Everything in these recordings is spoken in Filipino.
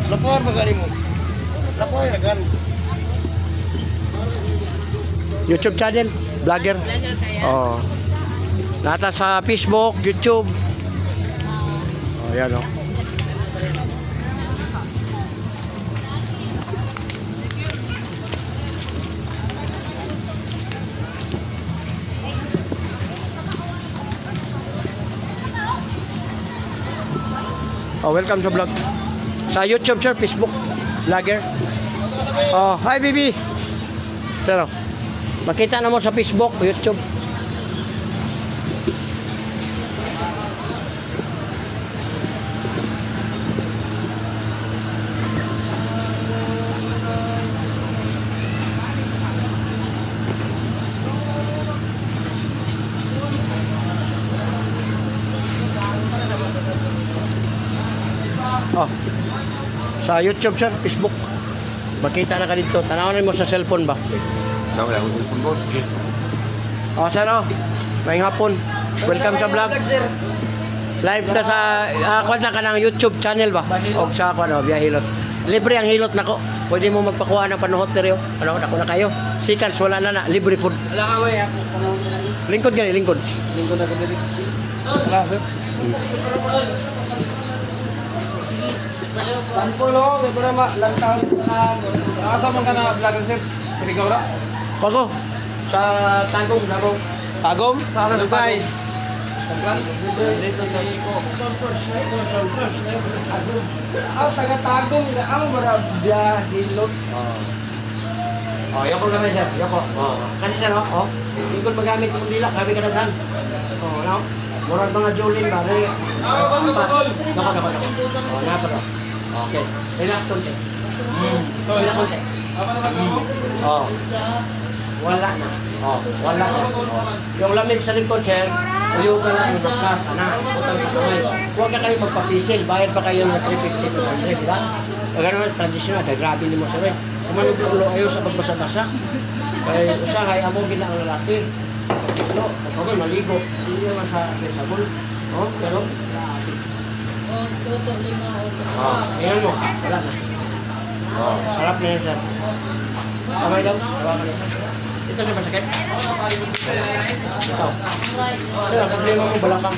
Lapuan magani mo. Lapuan na gan. YouTube channel, vlogger. Oh. Nata sa Facebook, YouTube. Oh, yan oh. Oh, welcome sa vlog. Sa YouTube, sir, Facebook, vlogger. Oh, hi, baby. Sir, oh. Makita na mo sa Facebook, YouTube. Oh. Sa YouTube, sir, Facebook. Makita na ka dito. Tanawan mo sa cellphone ba? Wala akong cellphone boss. Oh, sir, oh. Maayong hapon. Welcome sa vlog. Live na sa kwanta ka ng YouTube channel ba? O sa ako, Via Hilot. Libre ang hilot nako. Pwede mo magpakuha ng panuhot teriyo. Ano, ako na kayo. Seconds, wala na na. Libre po. Wala ka way ako. Lingkod gani, lingkod. Lingkod ako dili. Wala sir. Panpulo, pero lantaw sa asa man ka na vlogger sir? Sirigora? Pago. Sa Tagum, Davao. Tagom? Sa guys. Dito sa Iko. Taga Tagum, ang mara Via Hilot. Oh, yan po kami, sir. Yan po. Oh, kanina, no? Oh. Lingkod magamit kung dila. Kami ka na dan. Oh, no? Murag mga Jolin ba? Nako. Oh, napa daw. Okay. Relax konti. Relax konti. Oh. Wala na. Oh, wala na. Oh. Yung lamig sa lingkod, sir, uyo ka lang sa class, anak, utang sa kamay. Huwag ka kayo magpapisil, bayad pa kayo ng 350 to 100, di ba? Gano'n, traditional, kaya grabe ni mo sa rin. Kumanog ulo ayaw sa pagbasa-basa. Kaya usahay, amo gila ang lalaki. No, okay, maligo. Hindi naman sa sabon. Oh, gano'n. Oh, ayan mo, wala na. Oh, sarap na yan, sir. Kamay daw, hawakan na. Ito na masakit? Ito. Sir, ang problema mo, balakang.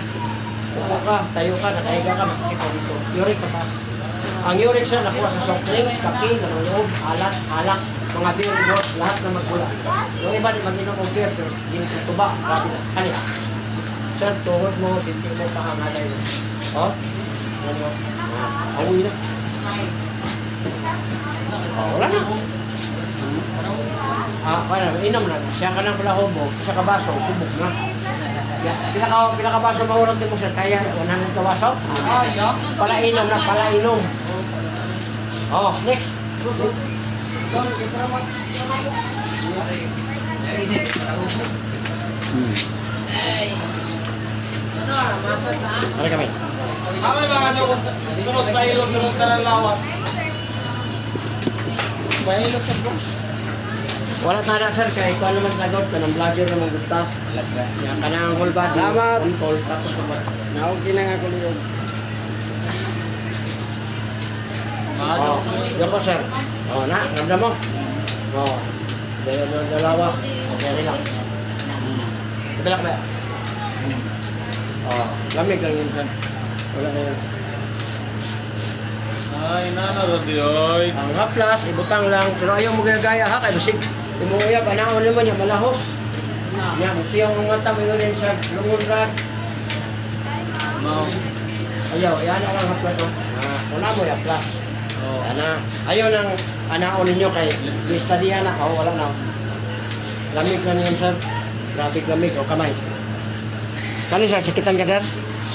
Upo ka, tayo ka, nakahiga ka, masakit ka dito. Uric patas. Ang uric, sir, nakuha sa soft drinks, kape, nalulog, alat, alak, mga beer, boss, lahat na magmula. Yung iba, di mag-inom ng beer, pero hindi sa tuba, grabe na. Kanina. Sir, tuhod mo, binti mo, pakangaday mo. Oh? Ano? Awoy na. Oh, wala na. Kaya inom na. Siya ka ng palahobo, isa ka baso, kubok na. Pinaka-baso mahulog din mo siya. Kaya, 100 ka baso? Palainom na, palainom. Oh, next. Ano kami? Kami mga sunod pa ilog, sunod ka ng lawas. Mahilot sa bro. Wala na na, sir, kaya ikaw naman sagot ka ng vlogger naman gusto. Yan ka na ang whole body. Salamat. Control, tapos naman. Naugin na nga ko liyon. Oh, yan po, sir. Oh, na, ramdam mo. Oh, dalawa. Okay, relax. Ibalak ba? Oh, lamig lang yun, sir. Wala na yun. Ay, nanarod yun. Ang haplas, ibutang lang. Pero ayaw mo gaya ha, kaya basig. Umuya, panahon naman niya, malahos. Yan, siyang mga mata, may ulit sa lumunrad. No. Ayaw, yan ang haplas. Wala mo yung haplas. Ayaw nang anaon ninyo kay istadihan na. Oh, wala na. Lamig lang yun, sir. Grabe lamig, o kamay. Kani, sir, sakitan ka, sir?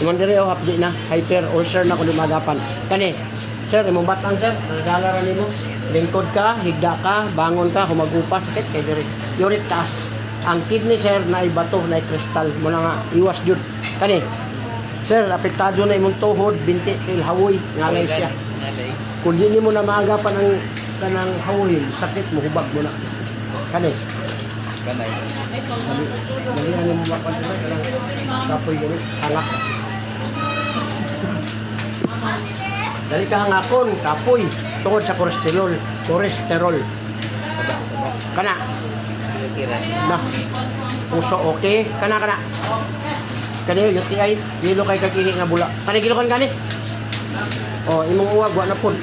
Sumandiri, o hapdi na. Hyper, ulcer na kung lumadapan. Kani, sir, imong batang, sir. Nagdalaran nimo. Lingkod ka, higda ka, bangon ka, humagupas, sakit kay diri. Uric taas. Ang kidney, sir, na ibato, na kristal. Muna nga, iwas jud. Kani, sir, apektado na imong tuhod, binti, hawoy, ngalay siya. Kung di mo na maagapan ang kanang hawoy, sakit mo, hubag mo na. Kani. Ganay. Dali ano mo makontrol kanang kapoy gani, halak. Dali ka hangakon, kapoy, tungod sa kolesterol. Kolesterol. Kana. Na. Puso okay. Kana. Kani UTI, dilo kay kakihi nga bula. Kani gilokan gani. Oh, imong uwag wa na pud.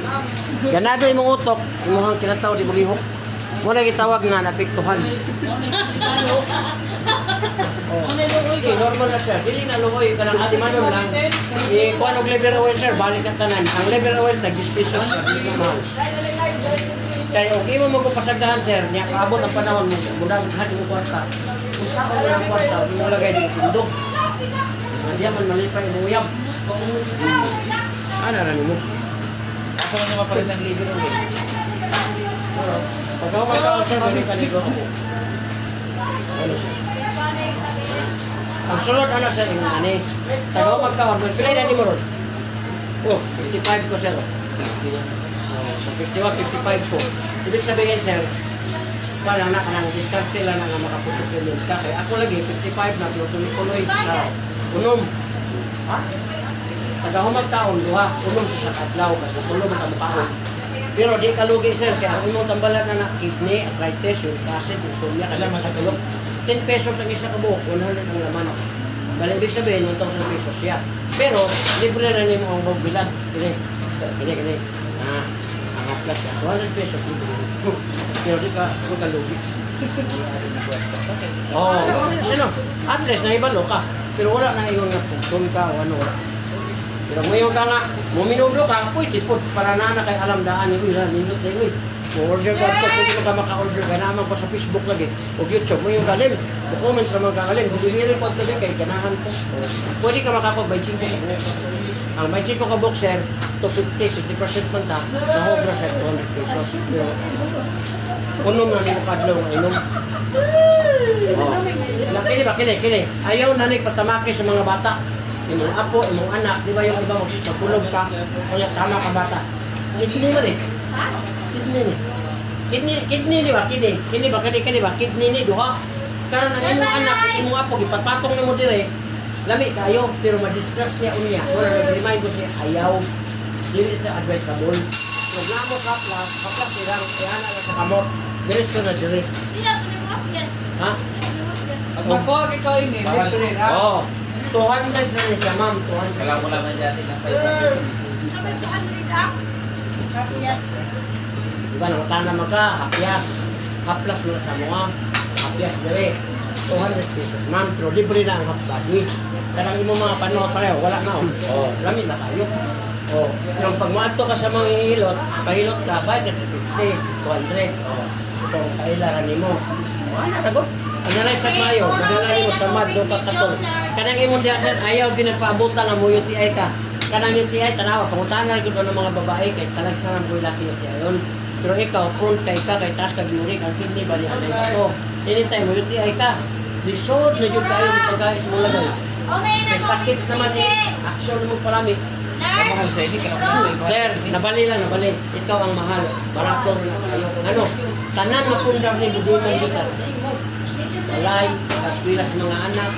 Ganado imong utok, imong kinataw di bulihok. Mo na gitawag nga napiktuhan. Oh. Okay, normal na siya. Dili na luhoy kanang atimanon lang. Kuan og liver oil sir, balik ka tanan. Ang liver oil tag 10 pesos siya, dili na mahal. Kaya okay mo magpasagdahan sir, niya kaabot ang panahon mo. Mudang hati mo kwarta. Kung sa ka ng kwarta, mo lagay di tindok. Hindi man malipay mo uyab. Ano ra nimo? Ako na mapalit ng liver oil. Pag ako magkaon sir, balik ka nito. Ang sulod ano sir, yung ani. Pag ako magkaon, magpilay na ni mo ron. Oh, 55 ko sir. So 51, 55 ko. Ibig sabihin sir, wala na kanang discount sila na nga makaputok yun ka. Kaya ako lagi, 55 na, tuloy-tuloy na. Unom. Ha? Pag ako magkaon, duha, unom sa kadlaw, kasi tulo makamukaon. Pero di kalugi sir, kaya ang imong tambalan na kidney, arthritis, yung acid, insomnia, kailangan masakilok. 10 pesos ang isa kabuok, 100 ang laman. Bali, ibig sabihin, 1,000 pesos siya. Pero, libre na nimo ang bawbilan. Kini. Ang haplas ka, 200 pesos. Pero di ka, huwag kalugi. Oo, sino? At least, naibalo ka. Pero wala na yung pagtun ka o ano. Pero ngayon ka nga, muminudo ka, pwede po, para na kay alam daan yung ilan, nindot na yung order ka ito, kung ka maka-order ka naman pa sa Facebook lagi, o YouTube mo yung galing, o comment ka mga galing, bumili po ito kay ganahan ko. Pwede ka makapag-buy 5 ka book. Ang may 5 ka book, sir, to 50% man ta, nahobra sir, 200 pesos. Pero, unom na nilo kadlaw nga inom. Kini. Ayaw na patamaki sa mga bata. Imong apo, imong anak, di ba yung iba magpulog ka, kaya tama ka bata. Kidney man eh. Ha? Kidney di ba? Kidney ba? Kidney ni duha. Karon ang imong anak, imong apo, ipatpatong na mo dire, lami kayo, pero ma-distress siya unya. Wala nag-remind ko siya, ayaw. Dili sa advisable. Reklamo kaplas silang kaya na sa kamot. Diretso na dire. Ha? Pag magkuhag ikaw ini, libre ha? Oo. 200 na rin siya, ma'am. 200. Kailangan mo lang na dyan ng 500. Diba, nakatana ka, hapyas. Haplas mo na sa mga. Hapyas dire. 200 pesos, ma'am. Pero libre na ang half body. Karang imo mga panahon pareho, wala na. Oh, lamit na tayo. Oh, nang pagmato ka sa mga hilot, pahilot ka, bayad ka 50, 200. Oh, ito ang kailangan nimo. Oh, ano na go? Analay sa mayo, analay mo sa mad, do katol. Kanang imong diha sir, ayaw ginagpaabutan ang mo UTI ka. Kanang UTI tanawa, pangutanan gyud ng mga babae kay talag sa mga laki UTI yon. Pero ikaw, prone kay ka kay taas kag uric ang kidney bali anay ka to. Anytime mo UTI ka, lisod na jud kayo ng pagkain mo lagay. Kay sakit naman action mo palami. Sir, nabali. Ikaw ang mahal. Barato rin kayo. Ano? Tanan mapundar ni Buduman dito. Walay, kaswila sa mga anak.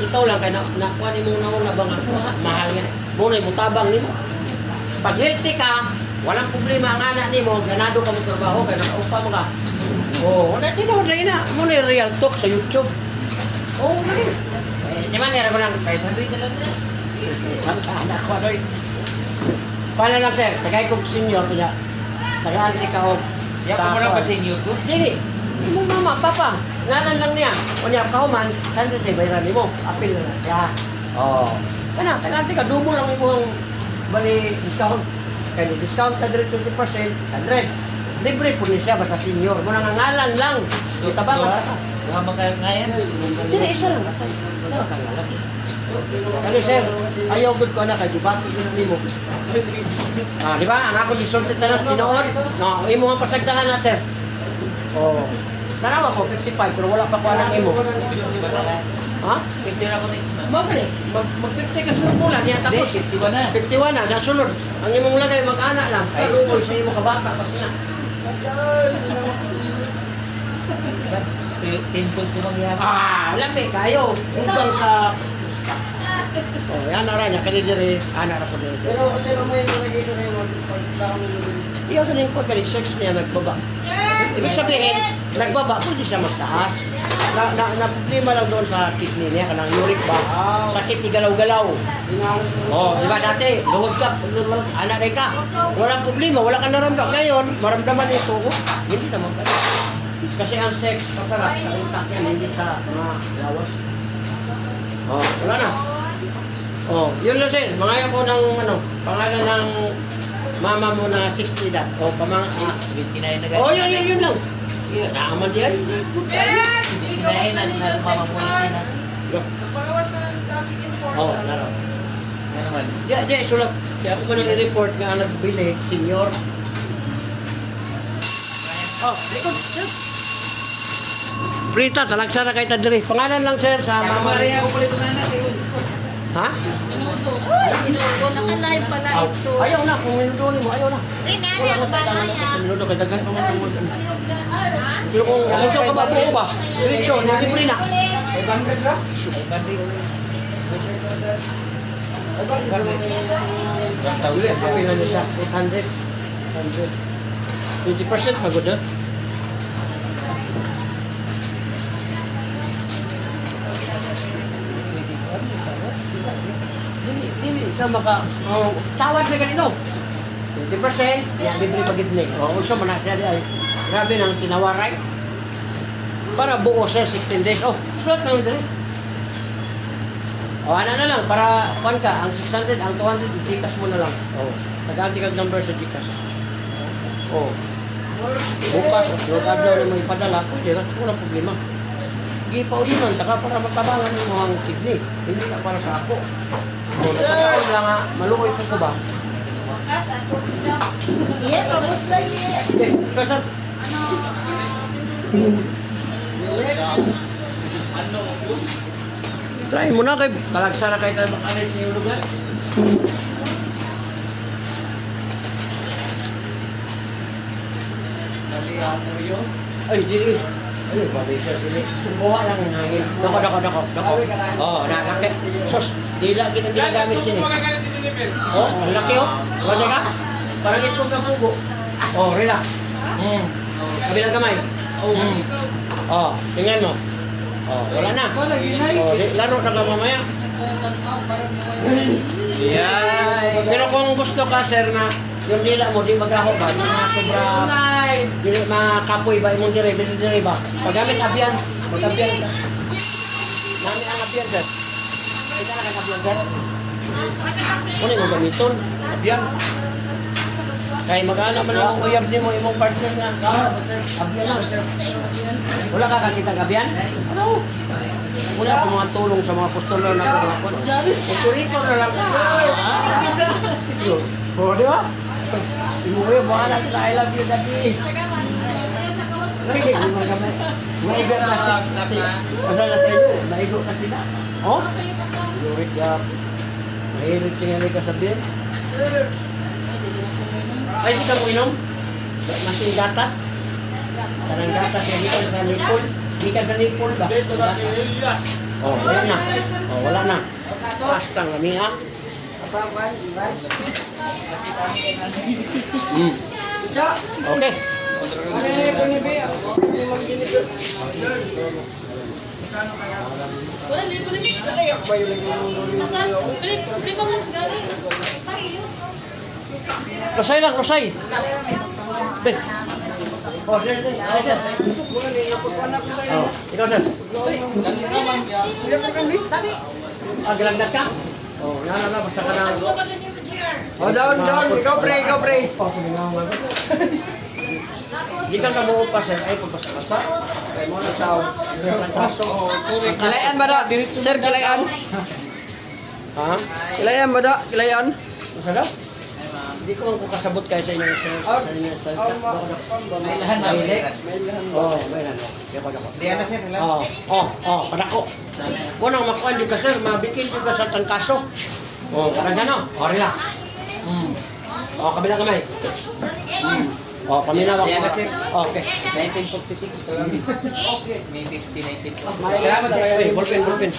Ikaw lang, kaya nakuha ni mong nauna bang mahal nga. Muna mo tabang ni mo. Pag healthy ka, walang problema ang anak ni mo, ganado ka mo trabaho, kaya nakaupa mo ka. Oo, tinawad lang ina. Muna yung real talk sa YouTube. Oo, mali. Diyan nira ko lang, 500 na lang na. Anak ko, ano paano lang sir, tagay kong senior kaya tagaan ka o Yapo mo lang pa senior ko? Dili, imong mama, papa, ngalan lang niya. O niya, kahuman, saan sa bayran mo? Apil na siya. Oo. Kana, tagaan ka, double lang imong bali discount. Kaya discount ka direct 20%, 100. Libre po niya siya, basta senior. Muna nga ngalan lang. Itabangan ka. Buha mo kayo ngayon? Dili, isa lang. Isa lang ngalan. Kali sir, ayaw good ko na kay debate din mo. Di ba? Ang ako gisulti tanan tinoon. No, imo ang pasagdahan na sir. Oh. Tanawa ko 55 pero wala pa ko anang imo. Ha? 50 na ako next month. Mabali. Mag-50 ka sunod bulan niya tapos. 51 na. 51 na, nasunod. Ang imong lagay mag-ana lang. Ay, lumoy sa imo kabata pas na. 10 foot ko mangyari. Lami kayo. Utang sa Oh, yan na rin, kani dire, ana ra po dire. Pero may dito na yung Iya galing po galing sex niya nagbaba. Ibig sabihin, nagbaba pwede siya magtaas. Na problema lang doon sa kidney niya, kanang uric ba? Sakit igalaw-galaw. Oh, di ba dati, luhod ka, anak rin ka. Walang problema, wala ka naramdaman. Ngayon, maramdaman ito, hindi naman pala. Kasi ang sex, masarap sa utak yan, hindi sa mga lawas. Oh, wala na. Oh, yun lang sir. Mga ko ng pangalan ng mama mo na 60 da. O pamang 79 na ganyan. oh, yun lang. Yun, naaman yan. 79 na mama mo na. Oh, laro. Ano naman? Di, sulat. Di ako ko nang i-report nga ang nagbili, senior. Oh, likod, sir. Prita, talagsa na kay Tadri. Pangalan lang, sir, sa mama. Ha? Minuto. Minuto. Naka-live pala ito. Ayaw na, kung minuto mo, ayaw na. Rinari ang balaya. Minuto, kadagan pa mo. Pero kung gusto ka ba, buo ba? Diretso, libre na. Tawili, kapin na niya siya. 800. 20% pagod na. Dili ka maka... tawad na ganito. 20%, yan, libre pagidni. O, uso mo na siya di ay. Grabe nang tinawaray. Para buo siya 16 days. Oh, sulat na yun. O, ano na lang, para kuhan ka, ang 600, ang 200, Gcash mo na lang. O, nag-anti kag number sa Gcash. O, bukas, yung adlaw na may padala, pwede rin, walang problema. Gipaw yun, taka para matabangan mo ang kidney. Hindi na para sa ako. O, nagkakaon lang nga, malukoy po ko ba? Yeah, tapos lang yan. Okay, kasat. Try mo na kay talagsa na kay tayo makalit sa iyong lugar. Ay, dili. Ay, babi siya dili. Kuha lang ang hangin. Dako. Oh, nakakit. Sos, dila kita ginagamit sini. Oh, ang laki oh. Wala ka? Parang ito ng pugo. Oh, relax. Kabilang kamay. Oh, tingnan mo. Oh, wala na. Oh, laro na ka mamaya. Pero kung gusto ka, sir, na yung dila mo, di magaho ba? Di na sobra, di makapoy ba? Imong dire ba? Paggamit abyan, mag-abyan ka. Nami ang abyan, sir. Kita na kag-abyan, sir. Kung mo gamiton, abyan. Kaya mag-ano man ang uyab din mo, imong partner nga. Abyan na, sir. Wala ka kakita abyan? Ano? Wala akong mga tulong sa mga apostolo na kumapon. Puturito na lang. Oh, di ba? Imuwi, bahala sila. I love you, daddy. Hindi, maigo kasi. Masala sa inyo, maigo kasi na. Oh? Yurik ya. Mahilig tingali ka sa beer. Ay, di ka mo inom? Masing gatas? Karang gatas yan, di ka sa nipol. Di ka sa nipol ba? Oh, wala na. Oh, wala na. Pastang kami ha. Okay. Wala, libre. Lima months galing. Rosay lang, Rosay. Be. Oh, sir. Oh, ikaw, sir. Ah, galagdat ka? Oh, na, basta ka na. Oh, down. Ikaw pray. Oh, kuningawan. Di ka kabuo pa, sir. Ay, pagpasa-pasa. Kaya mo na tao. Kilayan ba da? Sir, kilayan. Ha? Kilayan ba da? Kilayan. Masa daw? Hindi ko man kasabot kayo sa inyong salita. May lahan na. Oh, may lahan. Dako. Diyan na sir. Oh, padako. Kung nang makuha ka, sir, mabikin ka sa tangkaso. Oh, parang gano'n. Oh, relax. Oh, kabilang kamay. Oh, paminawa Ayan ko. na, sir. Okay. 1946. Salamat. May 50, 1946. Salamat sa iyo. Ballpen, ballpen.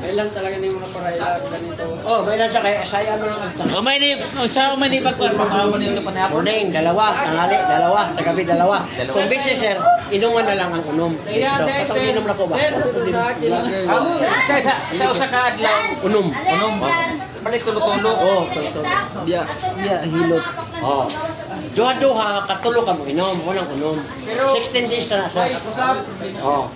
May lang talaga ni mga para ilang ganito. Oh, may lang siya kay saya mo lang. Umay ni, sa umay ni pagkuhan, pagkawa ni ulo pa na Morning, dalawa. Tanghali, dalawa. Sa gabi, dalawa. Kung busy, sir, inuman na lang ang unom. So, katong inom na ko ba? Sa usa ka adlaw. Unom. Balik tulo-tulo. Oh, tulo. Biya, hilot. Oh. Duha-duha, katulo ka mo inom. Walang unom. 16 days na na, sir. Oh.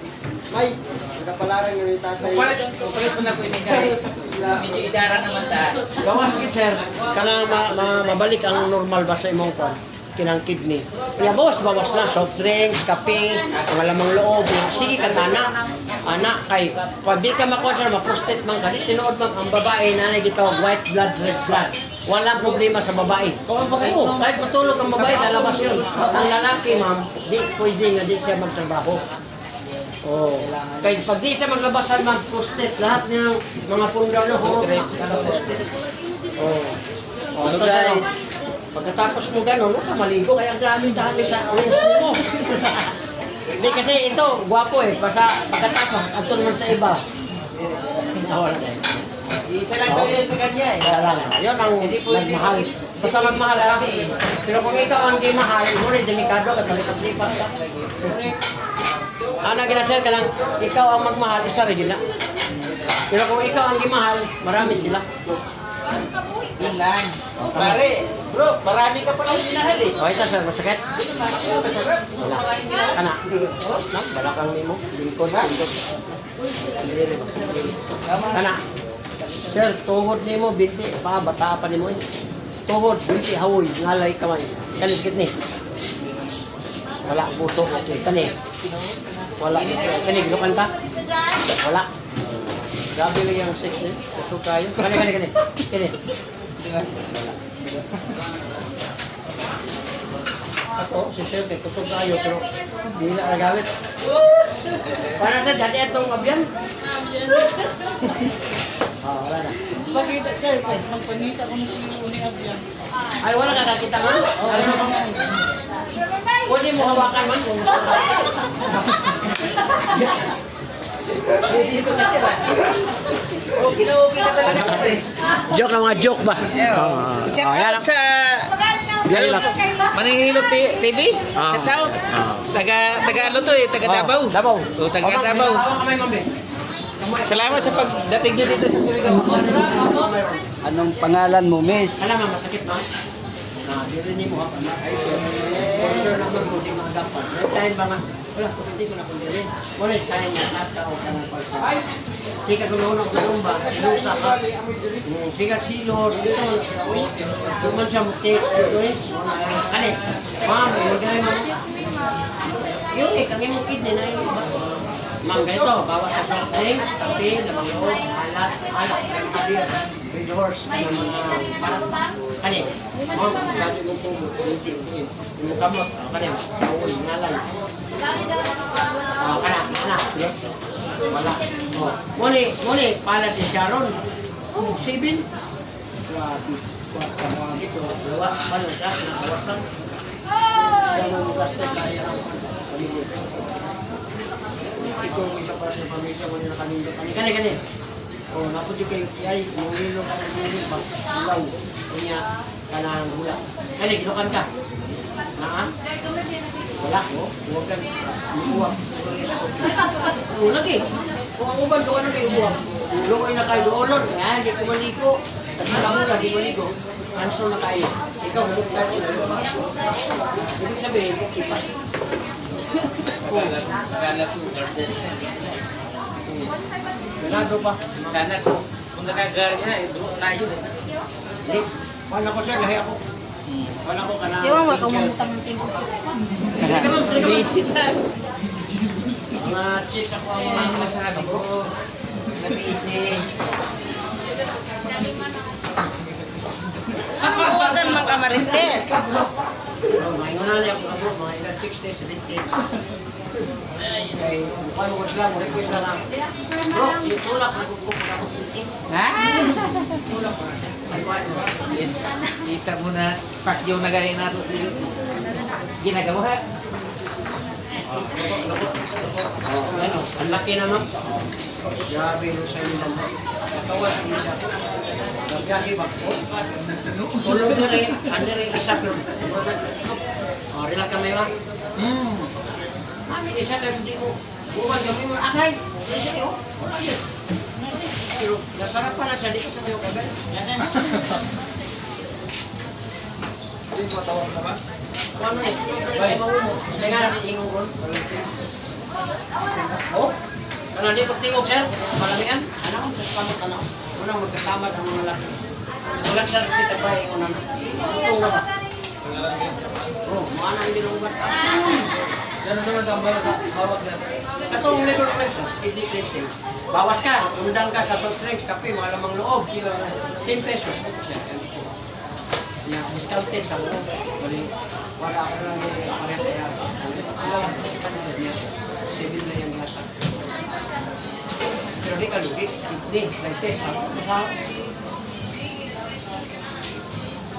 May, nagkapalaran yung tatay. Upalit mo na ko ini kay. Medyo idara naman ta. Gawas kit, sir. Kana mabalik ang normal ba sa imong kwan? Kinang kidney. Kaya bawas na. Soft drinks, kape, mga lamang loob. Sige ka na, anak, kay pag di ka makuha sir, ma-prostate man ka. Di tinuod man ang babae na gitawag white blood, red blood. Walang problema sa babae. Oo, kahit matulog ang babae, lalabas yun. Ang lalaki, ma'am, di pwede nga di siya magtrabaho. Oh. Kaya pag di siya maglabasan, ma'am, prostate, lahat ng mga punda na horror, prostate. Oh. Oh, ito, guys. Pagkatapos mo gano'n, huwag ka maligo, kaya ang dami-dami sa orange mo. Hindi kasi ito, gwapo eh, pagkatapos, ato naman sa iba. Isa lang daw yun sa kanya eh. Isa lang. Yun ang nagmahal. Basta magmahal ka. Pero kung ikaw ang di mahal, mo rin delikado at malipat-lipat ka. Ano ginasal ka lang, ikaw ang magmahal, isa rin yun na. Pero kung ikaw ang di mahal, marami sila. Yun lang. Pare, bro, marami ka palang minahal eh. O, ito sir, masakit? Wala. Anak. Nang, balakang ni mo. Lingkod, lingkod. Anak. Sir, tuhod ni mo, binti. Bata pa ni mo eh. Tuhod, binti, hawoy, ngalay kamay. Kalikit ni. Wala, puso, okay. Kani. Wala. Kani, gilukan ka? Wala. Grabe lang yung sex niya. Kusog kayo. Kani. Kani. Ako, si Sir, kay kusog kayo, pero hindi na nagamit. Para na, dati itong abyan. Wala na. Pagkita sir, magpanita ko na sa uling abyan. Ay, wala ka nakita man? Pwede mo hawakan man kung Dito kasi ba? Okay ka talaga sir eh. joke lang mga joke ba? Shout out sa Maningilot TV. Shout out. Taga ano to eh, taga Davao. Davao. O, taga Davao. Kamay, mami. Salamat sa pagdating niyo dito sa Surigao. Anong pangalan mo, miss? Alam mo, masakit ba? Dirinig mo ako na. For sure naman mo, di mga dapat. May time ba nga? Wala, hindi ko na kung dirin. Wala time na nasa o ka ng pagsa. Sika gulunok sa lumba, sinusa ka. Sika silor, dito. Tuman siya mutik, dito eh. Kani, ma'am, magigay mo. Yun eh, kami mo kid din na yun. Ma'am, ganito, bawas sa soft drinks, kape, lamang loob, alat, beer, red horse, mga kani, ma'am, dati mo kung yung kamot, kani, tawon, ngalan. Kana, wala. Muni, pala si Sharon. 7. Grabe. Ito, dalawa, pala siya, nakawas lang. Siya mo gastos kaya ang pamilya. Ito ang isa para sa pamilya mo na kanino. Kani. O, napod yung kayo, ay, mungilo ka ng mungilo pa. Ulaw. Kunya, kanang hula. Kani, kinukan ka. Wala ko. Huwag ka. Buwag. Lagi. Kung ang uban, gawa na kayo buwag. Ulo ko yung nakaidolon. Yan, di ko maligo. Nagmalamula, di maligo. Answer na kayo. Ikaw, huwag ka. Ibig sabihin, ipa. Ganado pa. Sana kung nakagar siya, draw na yun eh. Hindi. Wala ko sir, lahi ako. Wala ko ka na. Di ba makamutang ng tingko pa? Visit na. Mga chicks ako ang Ang mga masabi ko, nag-busy. Huwag ka naman Marites. Mga ingunan niya ako abot, mga edad 60, 70. Kaya, mukha mo sila, mo request na lang. Bro, yung tulak, nagkukuk ako. Tulak na siya. Kita mo na pas yung nagaya nato ginagawa. Ano, ang laki naman. Grabe yung sa inyo naman. Katawan niya siya. Nagbiyahe ba? Tulog na rin. Ano rin isa pero. Relax ka may ba? Mami, isa pero hindi ko. Buwan kami mo. Agay! Pero nasarap pala siya. Di ko sabi yung kabel. Hindi mo tawag na ba? Ano eh? Kasi nga natin ingong ron. Oh? Ano, di pagtingog, sir? Malamian? Ano? Kamot, ano? Unang magkatamad ang mga laki. Wala siya kita pa yung unang. Tutong na ba? Oh, mga nang binubat. Yan ang naman tambal sa hawak niya. Katong liver pressure, hindi pressing. Bawas ka, undang ka sa soft drinks, kape, mga lamang loob. 10 pesos. Yan, discounted sa loob. Wala ka lang yung pareha kaya. Sige na yung lasa. Pero di ka lugi. Hindi, like test.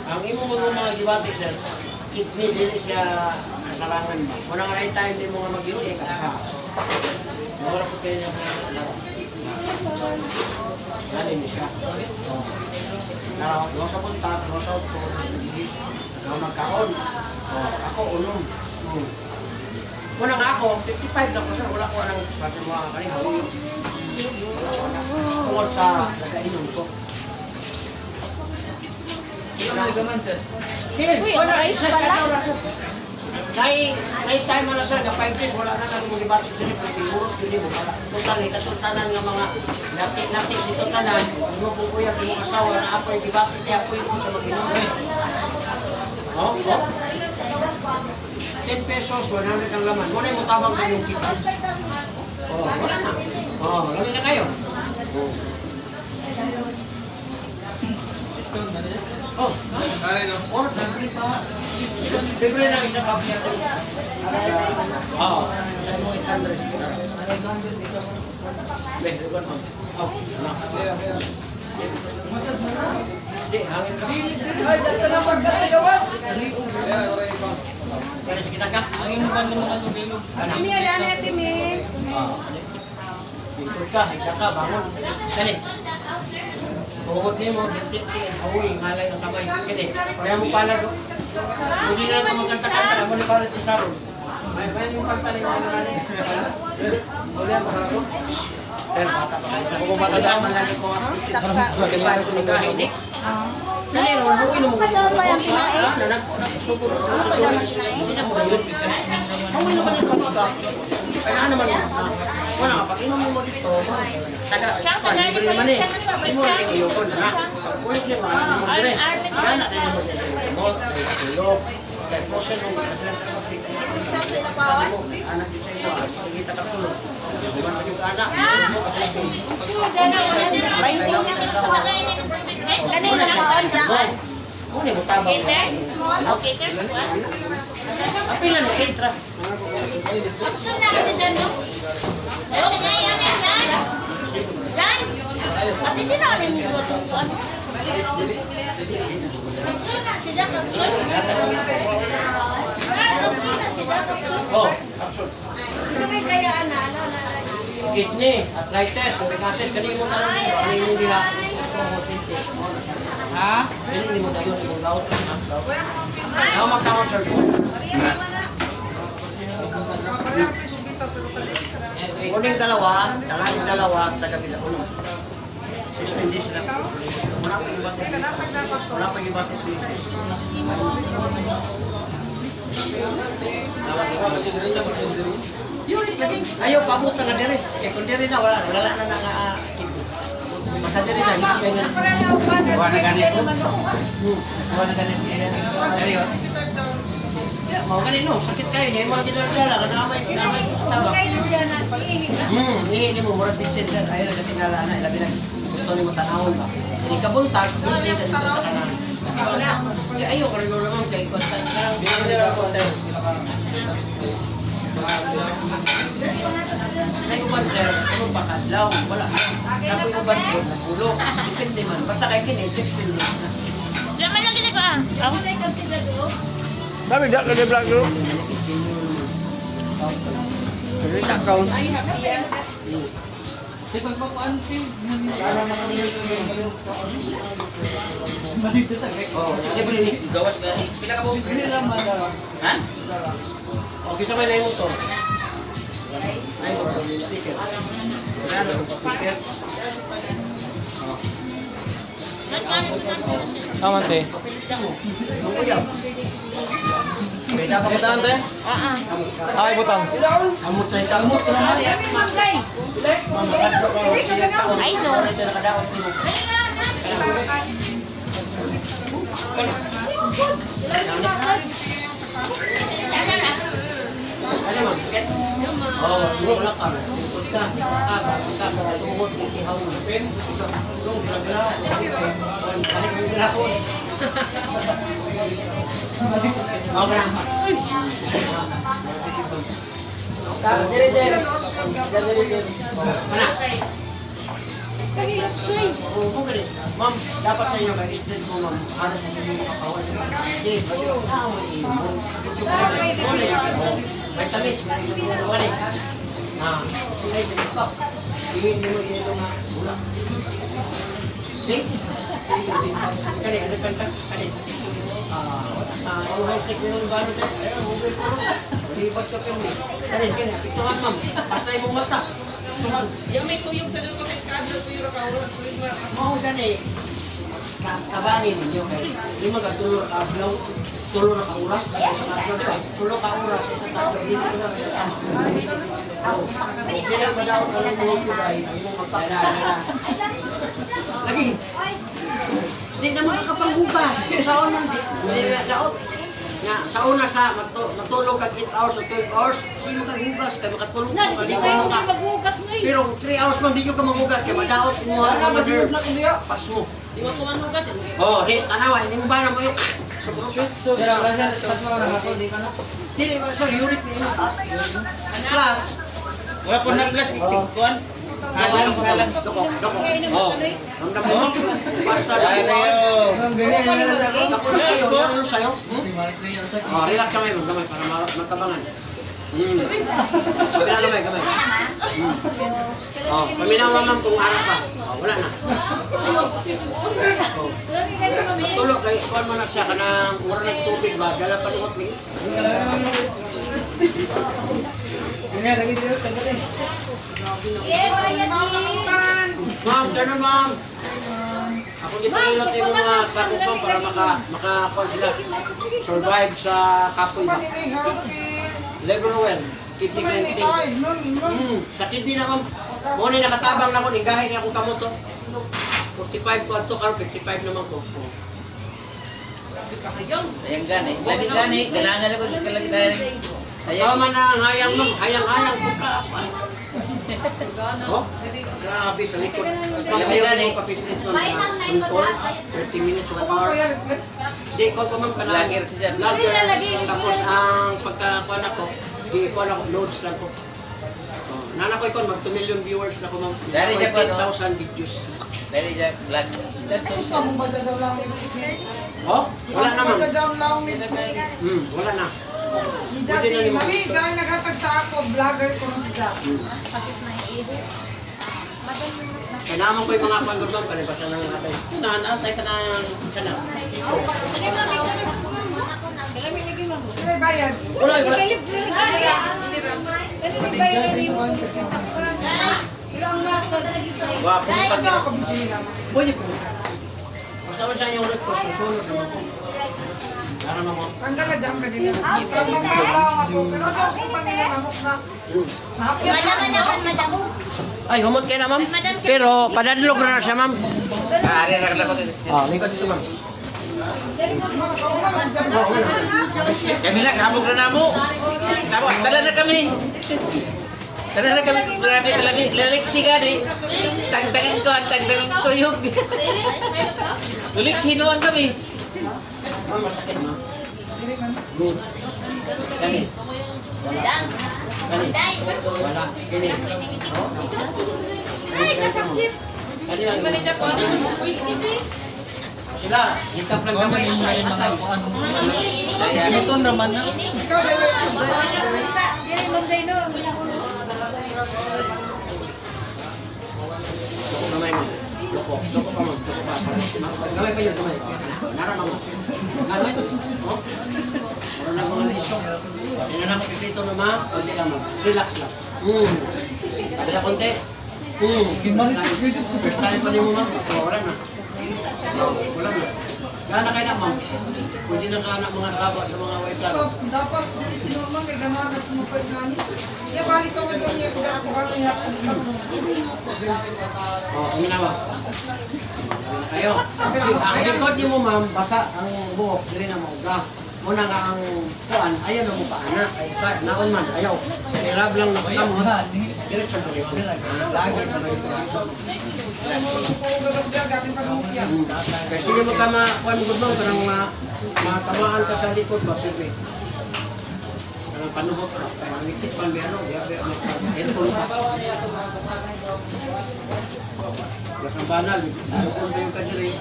Ang imo mo mga giwati, sir, kidney din siya kasarangan ba? Kung nga rin tayo hindi mo nga mag-iwi, ka. Wala po kayo niya mga Galing siya. Narawag ko sa punta, ko sa auto, na magkaon. Ako, unom. Wala nga ako, 55 na ko sir, wala ko anong sabi mo mga kanihaw. Wala ko na. Tungkol sa nagainom ko. Ilan mo gaman, sir? Sige, wala isa ka. May time na sir, na 5 days, wala na kami mag-ibat sa sila, pero bigurot yun mo. Total, ikasultanan ng mga natik dito tanan, mo po kuya, yung asawa na apoy, gibat, kaya apoy ko sa mag-inom. Oh, 10 pesos, 100 ang laman. Muna yung mutabang kanyang kita. Oh, wala na. Oh, lami na kayo. Discount na niya? Oh, Kaya no? or, nagpili pa. Libre na isa copy natin. Oo. Ay mo 800. Beh, lugar mo. Oh, anak. Kaya. Masad mo na. Hindi, hangin ka. Ay, dito na pagkat sa gawas. Kaya, ako rin ikaw. Kaya sa kita ka. Hangin mo ba naman ang bilog? Timi, alam niya, Timi. Ikot ka, higda ka, bangon. Kali. Bukod niyo mo, bintik-tik, awi, ngalay ng kamay. Kali, kaya mo pala do. Hindi na lang magkanta-kanta, amo ni pala si Sharon. May yung kanta ni mga nanin. Ulian, maharap. Pero bata pa kayo. Kung bata lang, malaki ko. Istak sa... Hindi pa yung hindi. Kali, huwin mo. Ano ba yung kinain? Nagsuko. Ano ba yung kinain? Hindi na mo yun. Huwin naman yung pagkaka. Kaya naman mo. Wala ka, pag inom mo dito, taga, libre naman eh. Hindi mo rin iyokon na. Pag-uwit niyo, mga mo dire. Kaya natin naman siya sa remote, kay tulog, kay posen mo, kasi lang sa pagkik. Isang sila pa, oh. Anak yung sa'yo, pagkita ka tulog. Diba na yung anak? Kanina nakaon dyan. Kung mo tabang mo. Small? Apila na, Keitra. Oh, kidney, arthritis, complications, kanino mo tayo nito? Kanino nila? Ha? Kanino mo tayo? Yung gout? Now magkawang sir po. Uning dalawa, saka yung dalawa, sa kabila uno. 16 days lang. Wala pa ibatis. Wala pa ibatis. Ayaw, paabot na nga dire. Eh, kung dire na, wala na nga. Basta dire na, hindi kayo na. Kuha na ganit ko. Kuha na ganit ko. Seryo. Mau ganito, sakit kayo. Hindi mo ginagdala. Kanamay sa taba. Hindi mo murag bisin. Ayaw na tingala na. Ilabi na. Gusto ni mo tanawon ba? Hindi ka buntag. Hindi ka dito sa kanan. Ayaw ka rin naman kay Constant ka. Hindi nila hotel. Hindi nila Ay, uban sir, ano pa kadlaw? Wala. Tapos uban ko, nagulong. Depende man. Basta kay kini, 16 minutes na. Diyan man lang ko ah. Sabi dak kay vlog group. Pero tak kau. Kasi pagpakuan, Tim. Oh, siyempre ni gawas ba? Pila ka buhok? Ha? Okay, sa may layo to. Ay, sticker. Wala na, sticker. Tama, te. Ang uyaw. May dapat Pakita, te. Ay, butang. Amot sa itamot. Ay, no. Ito nakadaot mo. Ano man? Oh, wala ka. Punta. Punta. Tungod ni Ihaw. Tungod na. Balik mo na ako. Okay na. Dire, dire. Dire, dire. Mana? Ma'am, dapat sa inyo kay street mo, ma'am. Ano sa inyo makakawan? Hindi, may tamis. Wala. Ay, dito. Hindi mo yelo nga. Wala. See? Kani, ano ka? Kani. Yung handshake mo yung gano'n dyan. Ayun, hugay ko. Libat ka pero. Kani, pituhan, ma'am. Pasay mo mata. Pituhan. Yung may tuyong sa loob kami schedule ko yung kaulat ko yung mga Mau gani kabanin ninyo kay lima ka tulo ka ablaw tulo na ka oras tulo ka oras sa tatlo dito na sila madaot ka lang mo kubay mo magpakilala lagi di na makakapanghugas sa una di na daot nga sa una sa matulog kag 8 hours o 12 hours sino ka hugas kay makatulog ka maligo ka pero 3 hours man di ka maghugas kay madaot mo ang mother pas mo. di mo kumanugas. Oh, di tanawa hindi mo ba na mo yung So, dire, wala siya. Pas mo na ako. Di ka na. dili ba sa uric ni plus Wala po na plus kuan. Halang. doko oh ramdam mo basta ako na kayo ano sa'yo oh relax kamay mo gamay para matabangan gamay oh paminaw ma'am kung harap pa oh wala na tulog kay kuan mo na siya kanang mura ng tubig ba dala pa luhot ni Ini lagi dia tenggelam. ma'am ganun ma'am ako gipangilot yung mga sakop ko para makakuha sila survive sa kapoy ba liver well kidney cleansing sa kidney na ma'am mo ni nakatabang na ko ni gahay ni akong kamoto 45 ko adto karon 55 naman ko Ayang gani. Lagi gani. Galangan ako kalagi tayo. tama na ang hayang ma'am hayang ko ka oh grabe sa likod Lagi gani. papislit mo 30 minutes or hour di ko ko ma'am kana Lager siya. lager tapos ang pagkakuan ako i-kuan ako loads lang ko nana ko ikon mag 2 million viewers na ko ma'am Dari siya ko, no? 8,000 videos Dari jak vlog. oh wala na ma'am Down lang ni wala na Jasi, mami, gawin naghatag sa ako, vlogger ko na siya. kaya naman ko yung mga kuan doon palibasa ng atay naantay ka ng sana Sila bayad. wala Wah, pumpat Ano ako bibili naman? pwede po basta man siya yung request sunod naman ko para mo Tanggal na dyan kanina. Magkakalaw ako. Pero sa ako kanina nahok na. Nahapit Madam. ay humot kayo na ma'am pero padadlog na siya ma'am Ari ra lang ko. likod dito ma'am Kami na kabog na namo. Tama, dala na kami. Dala na kami. Grabe talaga. Laliksi ka di. Tagdagin ko ang tuyog. Ulit sinuan kami. Ma'am, masakit ma'am. Dili man. Good. Kani. Wala. Kani. Wala. Kini. Ay, kasakit. Kani lang. Balita ko. Sila, hikap lang kamay. Ito naman na. Ikaw, dili. Dili mo dino. Loko kamay mo. Loko. Loko pa ma'am. Loko pa. Kamay pa yun. Kamay. Nara ma'am. Kamay. Oh. Meron lang mga lisok. Tingnan ako pipito na ma'am. Konti lang ma'am. Relax lang. Kabila konti. First time pa rin mo ma'am. Wala na. Wala na. Gana kayo na ma'am. Pwede na ka anak mga saba sa mga waiter. Dapat dili si Norman kay ganahan at mupad gani. Iya balik ka man niya pag ako ba niya. Oh, kami na ba? Kayo. Ang likod niyo mo ma'am, basa ang buhok, dili na mauga. Muna nga ang kuan, ayaw na mo pa anak. Ay, kahit naon man, ayaw. Hirap lang na kita mo. Diretso na rin. Kaya sige mo ka kuan mo gudmang, parang matamaan ka sa likod ba, sirve. Parang panuhot ka, parang ngikit pa, may ano, yabe, aircon pa. Gas ang banal, aircon ba yung kadiri.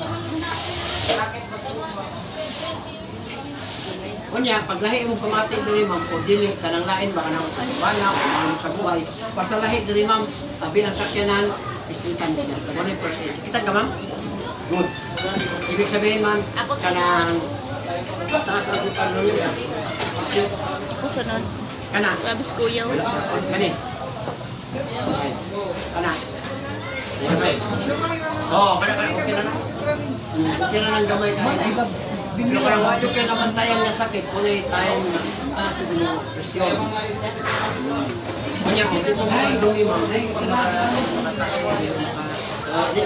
Kunya, pag lahi mo pamati diri ma'am, o dili kanang lain baka nang bana o ano sa buhay. Basta lahi diri ma'am, tabi ang sakyanan, pistilkan niya. Wala first aid. Kita ka ma'am? Good. Ibig sabihin ma'am, kanang taas ang utang nun yun. Ako sunod. Kana. Labis kuyaw. Kani. Kana. Oh, kana okay na na. Okay na ng gamay tayo. Pero parang wadyo kayo nabantayan na sakit, kung ay time na presyon. Kanya ko, dito mo ang dumi mo. Hindi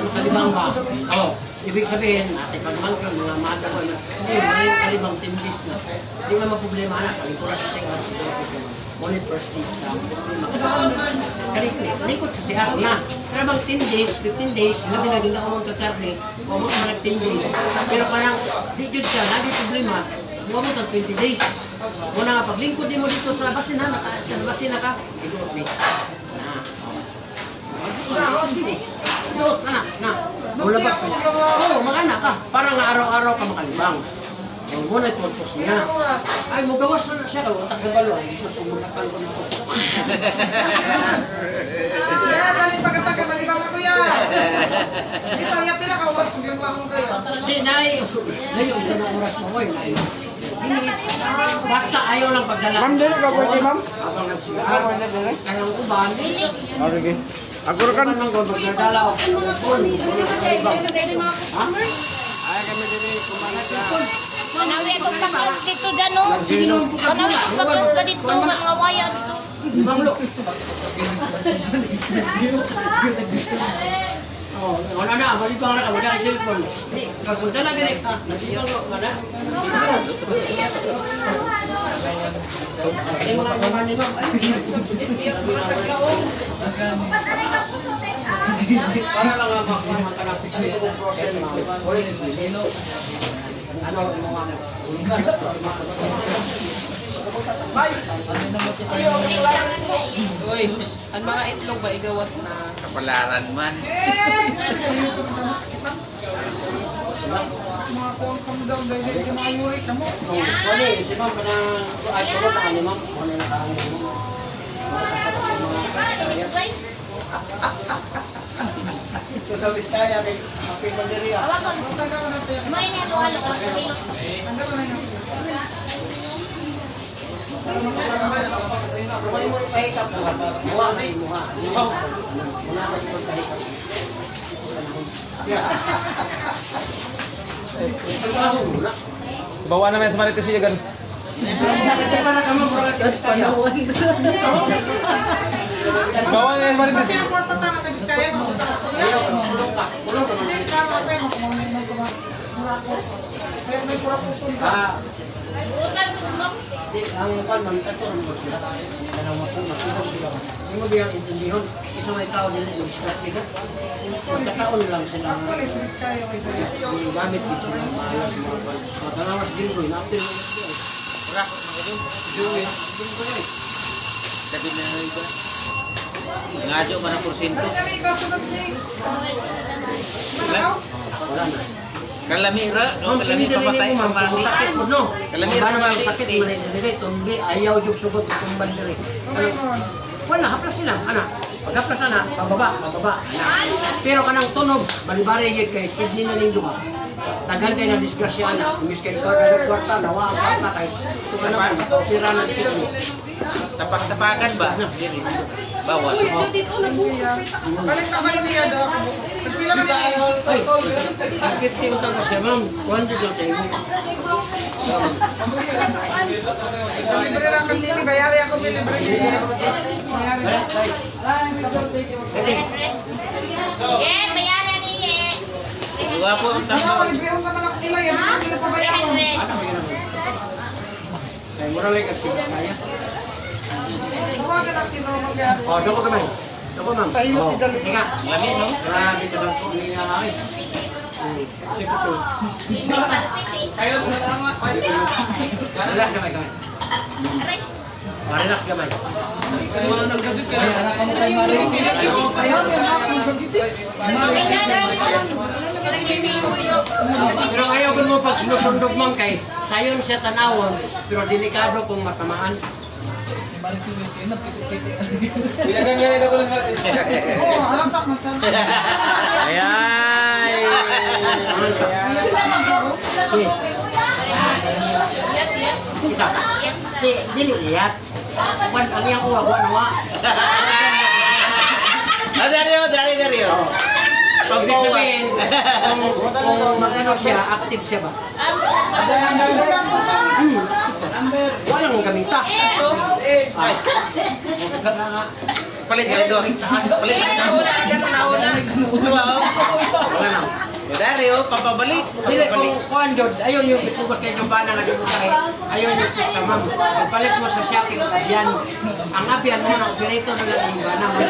makalibang ba? Oo. Ibig sabihin, natin pagmangkang mga mata ko na, hindi kalibang tindis na. Hindi naman problema na, kalipura sa siya. Only first stage sa kani-kani, likod sa siya na. Pero bang 10 days, 15 days, hindi na ginagawa mo ng karne, huwag mo ka 10 days. Pero parang, di jud siya, lagi problema, huwag mo 20 days. Muna nga, paglingkod din mo dito sa basin ha, sa basin na ka, iguot ni. Iguot ka na. Mulabas ka niya. Oo, magana ka. Para nga araw-araw ka makalibang. Yung muna i-purpose niya. Ay, magawas na siya. Utak na balo. Gusto tumulakan ko na ako. Kaya dali pagkatag malibang ako yan. Dito, iya pila ka uwas kung ginawa ko kayo. Hindi, nai. Ngayon, ganang oras mo ko. Basta ayaw lang pagdala. Ma'am, dili ka pwede, ma'am? Habang nagsigaw. Kaya ang uban. Okay. Ako Kan nang ko magdala ako. Ay, kami dili kumain ka. Manawi ako kapag dito dyan no. Ginom po ka Manawi ako kapag pa dito mga wayan. Banglo. Oh, wala na, malibang na ka, wala ka cellphone. Di, pagpunta na ganit, nagibang lo, wala. Kaya mga naman ni ma'am, para lang ang makakanapit sa itong process, ma'am. Ano, mga Uy, ang mga itlog ba igawas na? Kapalaran man. Mga come down, dahil yung mga uric na mo. wala eh, si ma'am, ay, tulog na ni ma'am, wala na ka mo. Ito sa Vizcaya, kay Pinderiya. May nalo-halo ka. Kung mo ipahikap mo, muha na yung muha. Muna ka yung pahikap. Pagkaho muna. Bawa naman sa Marites siya gan. Hindi para ka mo, bro. Bawa naman sa Marites. Kasi ang kwarta ta na Biskaya, mapunta ka. Ayaw, kulong ka. Kulong ka man. Kaya kayo, makumaw na yung mga kurako. Kaya may kurako po. Ah, Utal ko si ma'am. Di, ang kwan man, ito ang mga sila. Kanang matulog sila. Hindi mo biyang intindihon. Isa may tao nila yung diskarte ka. Magkataon lang sila. Police, miss kayo kayo sa'yo. Yung gamit din sila. Magkalawas din ko. Inapil mo siya. Ura, magaling. Din ko yun. Dabi na na iba. Ngadyo ka na porsyento. Dali kami ikaw sunod ni. Wala. Wala na. Kalamira, no? Kalami papatay sa mami. Sakit mo, no? Kalami Paano sa man mami. sakit mo na dili, tumbi, ayaw yung sugot tumban diri. Wala, haplas sila, ana. Pag haplas ana, pababa, ana. Pero kanang tunog, balibari yun kay kidney na ning duha. Tagal kayo na disgrasya ana. Imbis kay kwarta, nawa ang kwarta kay. So kanang sira na kidney. Tapak-tapakan ba? Diri. Bawal. Balik na kayo niya daw. Nagpila ka Sa na. ano, Ay, tol, ang 50 utang ko siya, ma'am. 100 lang tayo. Libre lang kami ni bayari ako libre ni. Bayari. Ready? Dua po ang Ano, tatlo. libre ako naman ako nila yan. Hindi na pa bayan ako. Kaya mura lang kasi kaya. Huwag ka lang sino mag-yan. Oh, doko kamay. Doko, ma'am. Pahilot Oh, ni Dali. tika. Lami, no? Grabe ka lang po. Hindi nga kami. kayo na tama. Relax kamay, kamay. Relax kamay. Mga nagdadit sila. Anak mo kay Marie. Ayaw yan ako ng bagiti. Pero ayaw ko mo pag sinusundog ma'am kay sayon siya tanawon pero delikado kung matamaan. Pinaganyan ako ng natin. Oo, alam tak magsabi. Ayay! Alam tak magsabi. Kita. Dili lihat. Wan ang iyang uwa nawa. Ah, dari. Pag sabihin, kung magano siya, active siya ba? Walang gamita. Ay. Palit ka ito. Palit ka ito. Diba, oh? Wala na. Dari, oh, papabalik. Dili kung kuan jud, ayon yung itugot kay Jumbana nga dito kay ayon yung sa ma'am. Palit mo sa Shopee yan. Ang abian mo na operator na lang Jumbana mo.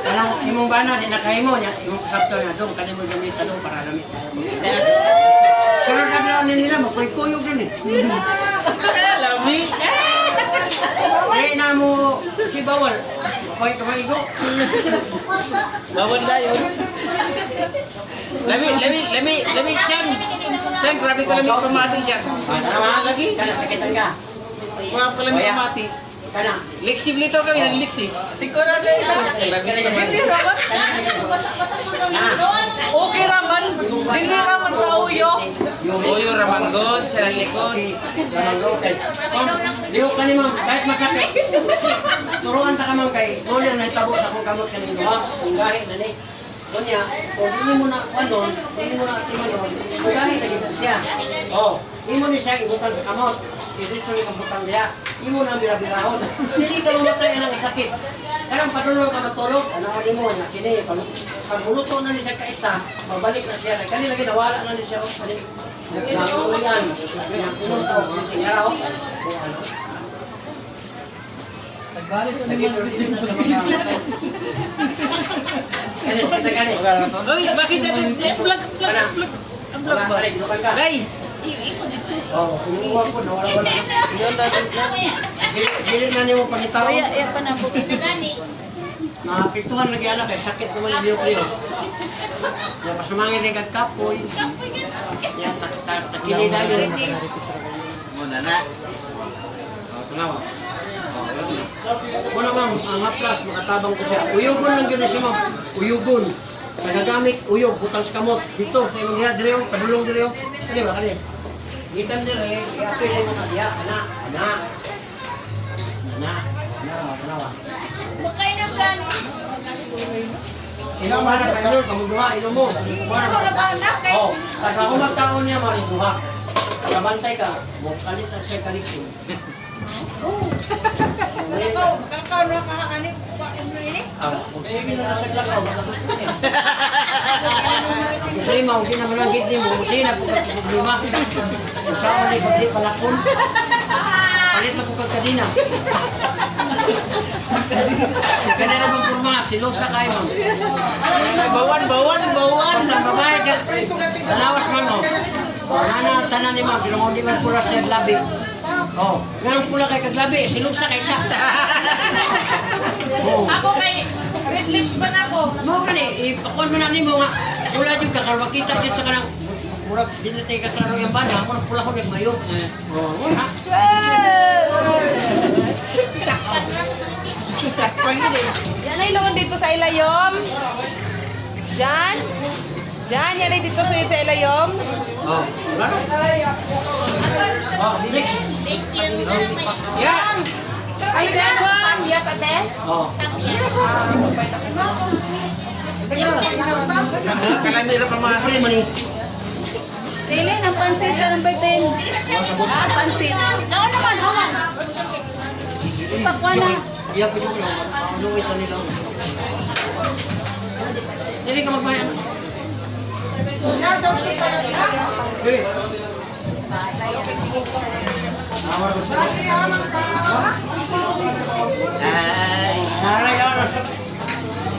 Kanang imong bana di nakahimo niya, imong sakto na dong kanimo gamit dong para lamit. Sunod na daw nila magkuyog din eh. Lami. Kaya na mo si Bawal. Hoy kamaigo. Bawal na yun. Lami, Chan. Chan, grabe ka lami pamati dyan. Lagi. Kana sakitan ka. Mga ka lami pamati. Kana. Leksibli to kami, nagliksi. Siguro kayo. Grabe ka lami. Okay raman. Dili raman sa uyo. Uyo, ramanggon, sa likod. Liho ka ni ma'am, kahit masakit. Turuan ta ka ma'am kay mo na nahitabo sa akong kamot kanina duha, ang gahi na ni. Kunya, kung hindi mo na ano, hindi mo na timanon, ang gahi na gid siya. Oh, imo ni siya ibutang sa kamot. Diretso ni kabutang diha. Imo na birabirahon. Dili ka mamatay ang sakit. Karang padulong ka matulog, ano mo na kini pag buluto na ni siya kaisa, mabalik na siya. Kani lagi nawala na ni siya. Nangulan. Nangulan to. Sinara ko. Nagbalik ko naman. Kani, kita kani. Uy, bakit natin? Vlog. Ang vlog ba? Day! Oh, kumuha ko, nawala-wala. Dili na niyo pangitaon. Kuya, iya pa na po. Nakapituhan lagi anak kay sakit naman yung liyo-liyo. Ya pasamangin ni kagkapoy. Ya sakini dayo. Muna na. Oh, tunawa. Muna ma'am, ang haplas, makatabang ko siya. Uyugon lang yun na siya ma'am. Uyugon. Nagagamit, uyog, butang sa kamot. Dito, sa imong diha, diriyo, padulong diriyo. Kani ba, kani? Gitan dire, i-apil yung mga diha. Ana. Tunawa. Bukay ng gani. Ino man na kayo, kamuduha, ino mo. Ano ka anak kay? Oh, pag ako magkaon niya, maluduha. Kabantay ka. Kalit na siya kalit ko. Kakao na kakakanip. Kumain mo ini. Kung sige na sa klakaw, problema, huwag din naman ang gitni mo. Kasi na po ka problema. Kung saan ay pagdi palakon. Palit na po ka kadina. Kanina pang kurma, silosa kayo. Bawan. Sa babae ka. Tanawas man o. Nana, tanan ni ma'am. Pinungon di man pula siya labi. Oh, ngayon pula kay kaglabi. Silosa kay ka. Ako kay red lips ba na ako? Mo ka ni, ipakuan mo na ni mo nga. Pula dyan ka, kalau makita dyan sa kanang murag dinatay ka klaro yung bana, mo pula ko nagmayo. Oh, muna. Yan ay loon dito sa ilayom. Diyan. Diyan, yan ay dito sa ilayom. Oh, wala. Oh, next. Yan. Ay, yan. Yes, ate. Oh. Kalamira pa mga Ano mali? Dili, ng pansit ka ng 15. Pansit. Naon naman, hawan. Ipakwa na. Iya po yung ano ito nila. Hindi ka magbayan. Hey. Ay, Sara yun.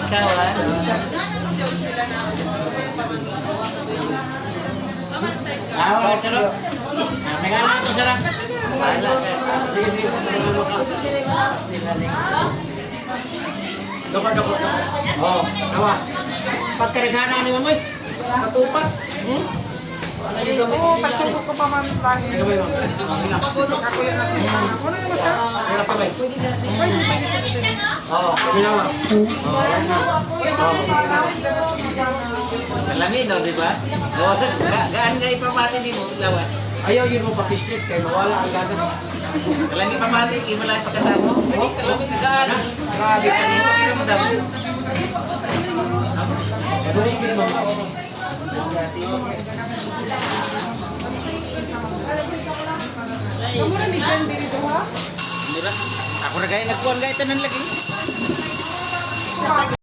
ikaw ah. Ah, sarap. Nagana ko sarap. Bahala ka. Doko. Oh, nawa. Pagkarigana ni mo eh. Katupat. Oo, pagsubok ko pa man tayo. Ano ba yun? Ako yan natin. Ako na naman siya. Wala pa ba? Oo, ginawa. Oo, yan na. Kalami no, di ba? Gaan nga ipamati ni mo, lawat. Ayaw yun mo papislit kay mawala ang gana. Kalami pamati, imalay pagkatapos. Kalami kagaan. Grabe ka Ano niyo. mo daw? Ano yung ginawa? Kamu na ni Jen dito ha? Mura. Ako na gaya nagkuhan gaya tanan lagi.